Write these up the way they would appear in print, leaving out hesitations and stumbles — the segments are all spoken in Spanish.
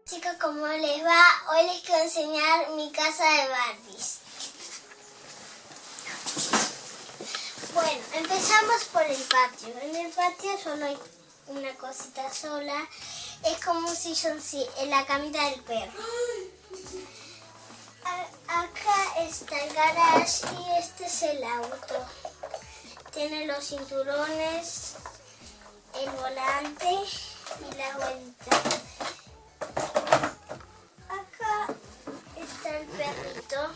Chicos, ¿cómo les va? Hoy les quiero enseñar mi casa de Barbies. Bueno, empezamos por el patio. En el patio solo hay una cosita sola. Es como un sillón, sí, en la camita del perro. Acá está el garage y este es el auto. Tiene los cinturones, el volante y la vuelta. Acá está el perrito.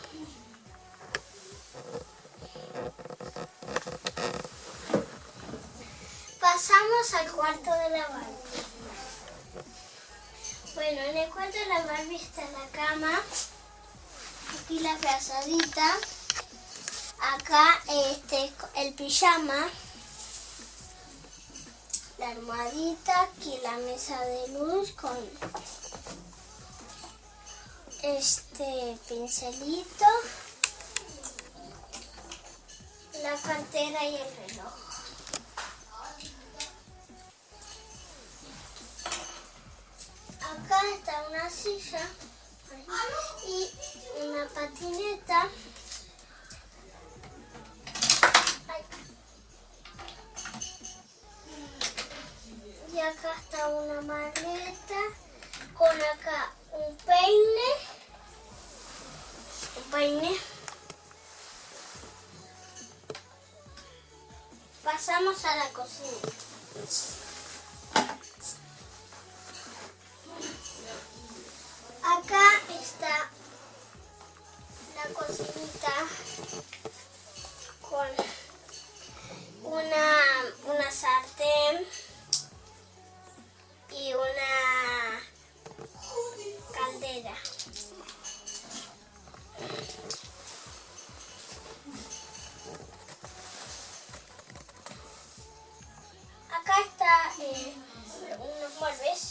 Pasamos al cuarto de la Barbie. Bueno, en el cuarto de la Barbie está la cama. Aquí la frazadita. Acá el pijama. La almohadita. Aquí la mesa de luz con pincelito. La cartera y el reloj. Acá está una silla y una patineta. Y acá está una maleta con acá un peine. Pasamos a la cocina. Acá está la cocinita con una sartén y una caldera. Acá está unos muebles.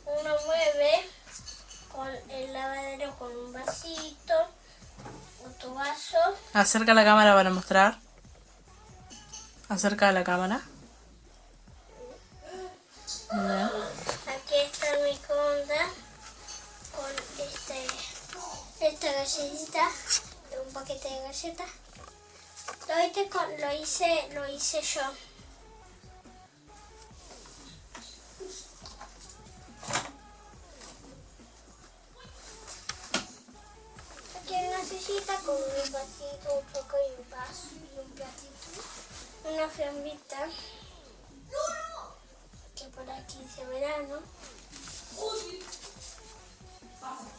Uno mueve con el lavadero con un vasito, otro vaso. Acerca la cámara para mostrar. Acerca la cámara. Bien. Aquí está el microondas con esta galletita, un paquete de galletas. Lo hice yo. Aquí hay una sillita con un vasito, un poco y un vaso y un platito. Una fiambrita. Que por aquí dice verano.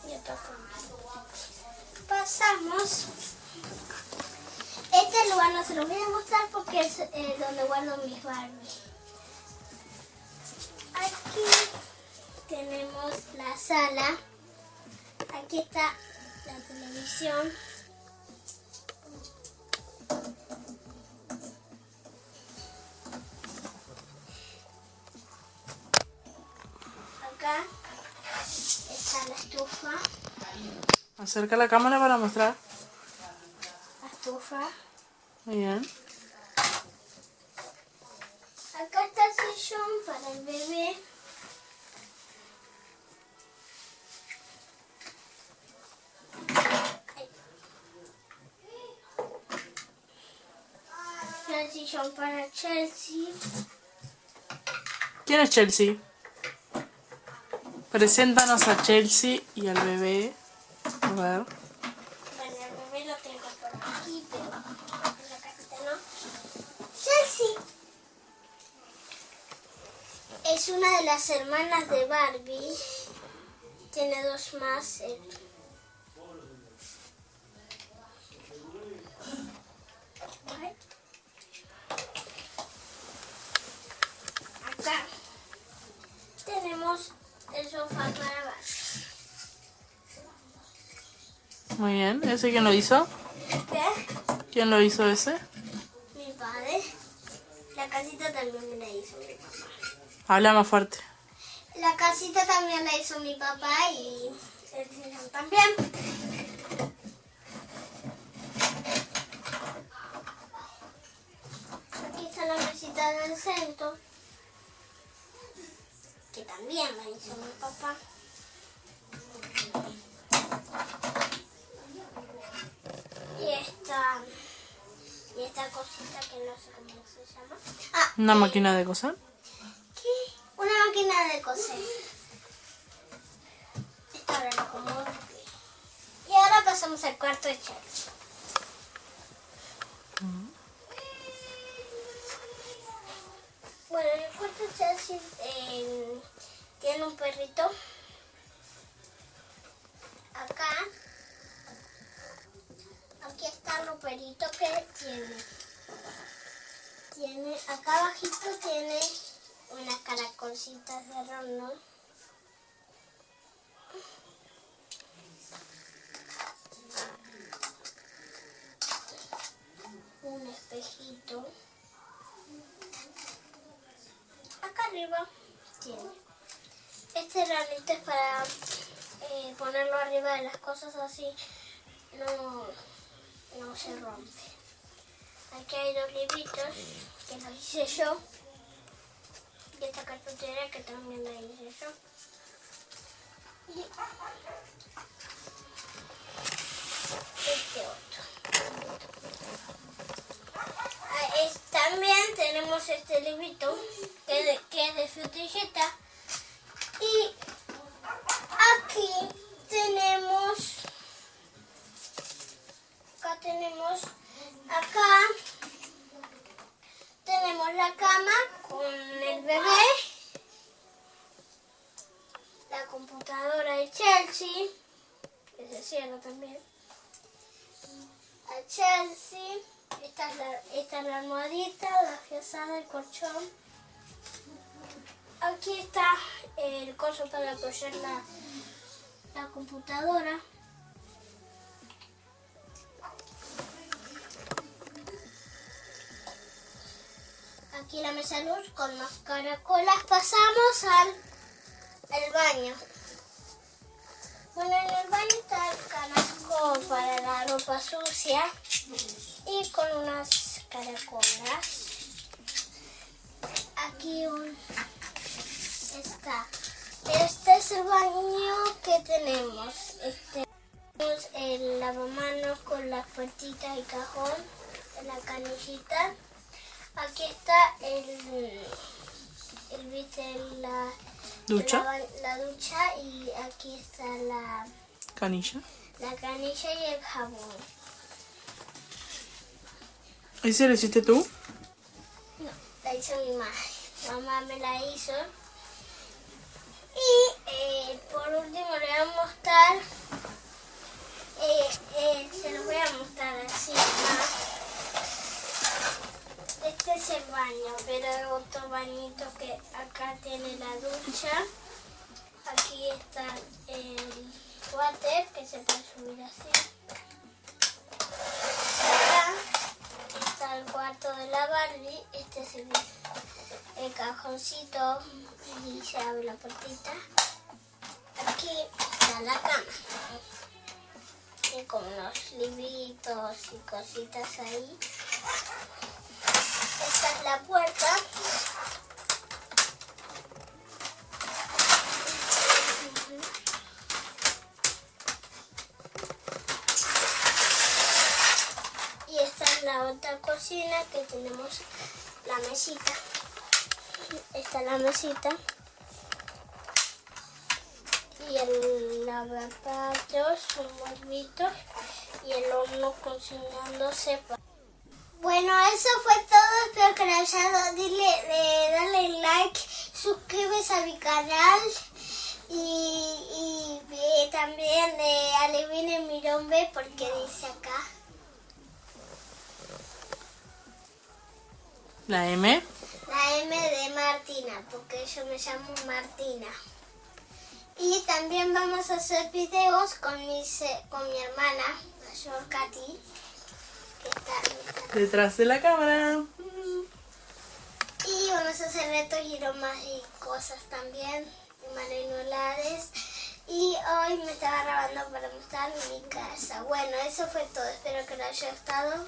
Y otra fiambrita. Pasamos. Este lugar no se lo voy a mostrar porque es donde guardo mis Barbies. Aquí tenemos la sala. Aquí está la televisión. Acá está la estufa. Acerca la cámara para mostrar. La estufa. Muy bien. Acá está el sillón para el bebé. El sillón para Chelsea. ¿Quién es Chelsea? Preséntanos a Chelsea y al bebé. A ver. Bueno, el bebé lo tengo por aquí, pero en la cajita no. Chelsea es una de las hermanas de Barbie. Tiene dos más. Acá tenemos el sofá para Barbie. Muy bien. ¿Ese quién lo hizo? ¿Qué? ¿Quién lo hizo ese? Mi padre. La casita también me la hizo mi papá. Habla más fuerte. La casita también la hizo mi papá y el sillón también. casita del centro, que también la hizo mi papá. Y esta cosita que no sé cómo se llama. ¿Una máquina de coser? ¿Qué? Una máquina de coser. Esta ahora lo acomodo. Y ahora pasamos al cuarto de Chelsea. Bueno, el cuarto de Chelsea tiene un perrito. Aquí está el perrito que tiene. Acá abajito tiene unas caracolcitas de horno. Un espejito. Acá arriba tiene. Este ranito es para ponerlo arriba de las cosas así no se rompe. Aquí hay 2 libritos que los hice yo. Y esta cartulera que también la hice yo. Y este otro. También tenemos este librito que es de frutilleta. Y aquí tenemos la cama con el bebé, la computadora de Chelsea, que se cierra también, a Chelsea, esta es la almohadita, la frazada, el colchón. Aquí está el coso para apoyar la computadora. Aquí la mesa de luz con las caracolas. Pasamos al baño. Bueno, en el baño está el canasto para la ropa sucia y con unas caracolas. Aquí está. Este es el baño que tenemos. Tenemos el lavamanos con las puertitas y cajón, la canillita. Aquí está la ¿Ducha? La ducha y aquí está la ¿Canilla? La canilla y el jabón. ¿Ese lo hiciste tú? No, la hizo mi madre. Mamá me la hizo. Y por último le voy a mostrar, se los voy a mostrar así más. Este es el baño, pero hay otro bañito que acá tiene la ducha. Aquí está el water que se puede subir así. Acá está el cuarto de la Barbie. Este es el cajoncito y se abre la puertita. Aquí está la cama. Y con unos libritos y cositas ahí. Esta es la puerta. Y esta es la otra cocina que tenemos la mesita. Esta es la mesita. Y el lavaplatos, un morbito y el horno cocinándose. Bueno, eso fue todo. Espero que les haya dado. Dale like, suscríbete a mi canal y también adivinen mi nombre porque dice acá. ¿La M? La M de Martina, porque yo me llamo Martina. Y también vamos a hacer videos con mi hermana mayor, Katy. Detrás de la cámara. Y vamos a hacer retos y bromas y cosas también, manualidades. Y hoy me estaba grabando para mostrar mi casa. Bueno, eso fue todo. Espero que les haya gustado.